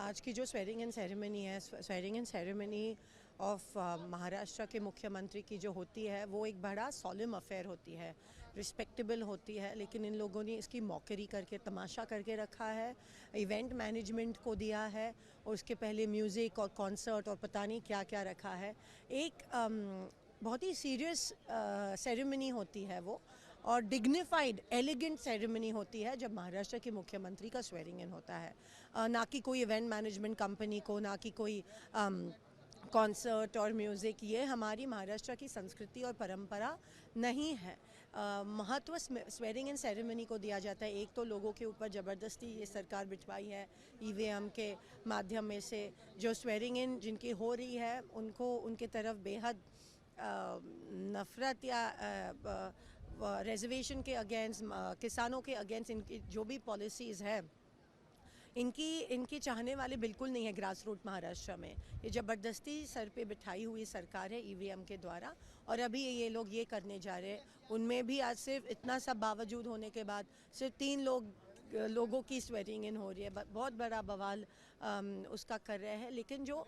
आज की जो स्वेरिंग इन सेरेमनी है, swearing in ceremony of Maharashtra के मुख्यमंत्री की जो होती है वो एक बड़ा सॉलम अफेयर होती है, रिस्पेक्टेबल होती है, लेकिन इन लोगों ने इसकी मौकरी करके तमाशा करके रखा है। इवेंट मैनेजमेंट को दिया है और उसके पहले म्यूज़िक और कॉन्सर्ट और पता नहीं क्या क्या रखा है। एक बहुत ही सीरियस सेरेमनी होती है वो, और डिग्निफाइड एलिगेंट सेरेमनी होती है जब महाराष्ट्र के मुख्यमंत्री का स्वेरिंग इन होता है। ना कि कोई इवेंट मैनेजमेंट कंपनी को, ना कि कोई कॉन्सर्ट और म्यूज़िक। ये हमारी महाराष्ट्र की संस्कृति और परंपरा नहीं है। महत्व स्वेरिंग इन सेरेमनी को दिया जाता है। एक तो लोगों के ऊपर ज़बरदस्ती ये सरकार बिठवाई है ईवीएम के माध्यम में से, जो स्वेरिंग इन जिनकी हो रही है उनको उनके तरफ बेहद नफ़रत या रिजर्वेशन के अगेंस्ट, किसानों के अगेंस्ट इनकी जो भी पॉलिसीज़ है, इनकी चाहने वाले बिल्कुल नहीं है ग्रास रूट महाराष्ट्र में। ये ज़बरदस्ती सर पे बिठाई हुई सरकार है ईवीएम के द्वारा, और अभी ये लोग ये करने जा रहे हैं। उनमें भी आज सिर्फ इतना सब बावजूद होने के बाद सिर्फ 3 लोगों की स्वेरिंग इन हो रही है। बहुत बड़ा बवाल उसका कर रहे हैं। लेकिन जो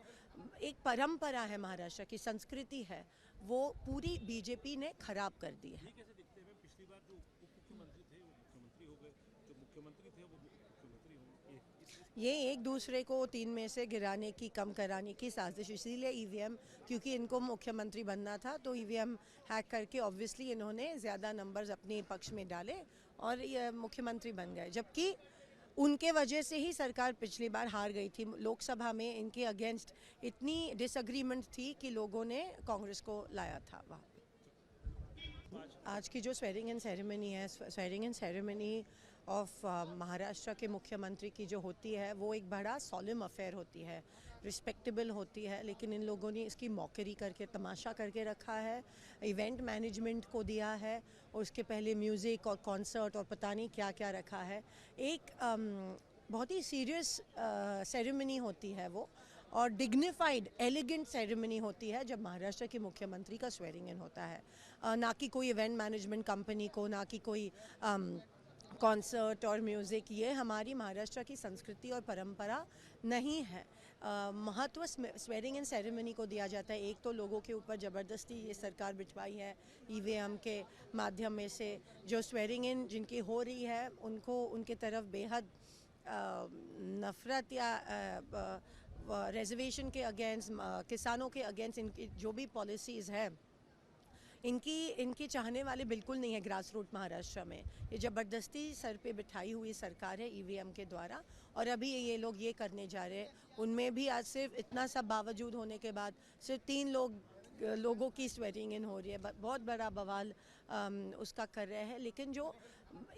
एक परंपरा है, महाराष्ट्र की संस्कृति है, वो पूरी बीजेपी ने खराब कर दी है। कैसे दिखते हैं? पिछली बार जो उप मुख्यमंत्री थे वो मुख्यमंत्री हो गए, जो मुख्यमंत्री थे वो मुख्यमंत्री होंगे। ये एक दूसरे को 3 में से गिराने की, कम कराने की साजिश। इसीलिए ईवीएम, क्योंकि इनको मुख्यमंत्री बनना था तो ईवीएम हैक करके ऑब्वियसली इन्होंने ज़्यादा नंबर्स अपने पक्ष में डाले और ये मुख्यमंत्री बन गए। जबकि उनके वजह से ही सरकार पिछली बार हार गई थी। लोकसभा में इनके अगेंस्ट इतनी डिसएग्रीमेंट थी कि लोगों ने कांग्रेस को लाया था वहाँ पे। आज की जो स्वेरिंग इन सेरेमनी है, swearing in ceremony of Maharashtra के मुख्यमंत्री की जो होती है वो एक बड़ा सॉलम अफेयर होती है, रिस्पेक्टेबल होती है, लेकिन इन लोगों ने इसकी मौकरी करके तमाशा करके रखा है। इवेंट मैनेजमेंट को दिया है और उसके पहले म्यूज़िक और कॉन्सर्ट और पता नहीं क्या क्या रखा है। एक बहुत ही सीरियस सेरेमनी होती है वो, और डिग्निफाइड एलिगेंट सेरेमनी होती है जब महाराष्ट्र के मुख्यमंत्री का स्वेरिंग इन होता है। ना कि कोई इवेंट मैनेजमेंट कंपनी को, ना कि कोई कॉन्सर्ट और म्यूज़िक। ये हमारी महाराष्ट्र की संस्कृति और परंपरा नहीं है। महत्व स्वेरिंग इन सेरेमनी को दिया जाता है। एक तो लोगों के ऊपर ज़बरदस्ती ये सरकार बिठवाई है ईवीएम के माध्यम में से, जो स्वेरिंग इन जिनकी हो रही है उनको उनके तरफ बेहद नफ़रत या रिजर्वेशन के अगेंस्ट, किसानों के अगेंस्ट इनकी जो भी पॉलिसीज़ है, इनकी चाहने वाले बिल्कुल नहीं है ग्रास रूट महाराष्ट्र में। ये ज़बरदस्ती सर पे बिठाई हुई सरकार है ईवीएम के द्वारा, और अभी ये लोग ये करने जा रहे हैं। उनमें भी आज सिर्फ इतना सब बावजूद होने के बाद सिर्फ 3 लोगों की स्वेरिंग इन हो रही है। बहुत बड़ा बवाल उसका कर रहे हैं। लेकिन जो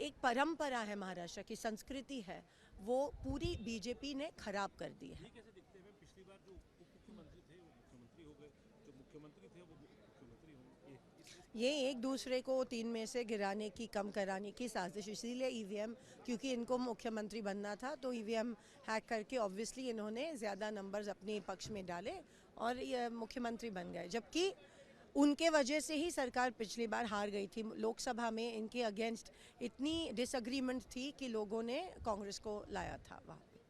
एक परंपरा है, महाराष्ट्र की संस्कृति है, वो पूरी बीजेपी ने खराब कर दी है। कैसे दिखते हैं? पिछली बार जो उप मुख्यमंत्री थे वो मुख्यमंत्री हो गए, जो मुख्यमंत्री थे वो मुख्यमंत्री होंगे। ये एक दूसरे को 3 में से गिराने की, कम कराने की साजिश। इसीलिए ईवीएम, क्योंकि इनको मुख्यमंत्री बनना था तो ईवीएम हैक करके ऑब्वियसली इन्होंने ज़्यादा नंबर्स अपने पक्ष में डाले और ये मुख्यमंत्री बन गए। जबकि उनके वजह से ही सरकार पिछली बार हार गई थी। लोकसभा में इनके अगेंस्ट इतनी डिसएग्रीमेंट थी कि लोगों ने कांग्रेस को लाया था वहाँ पे।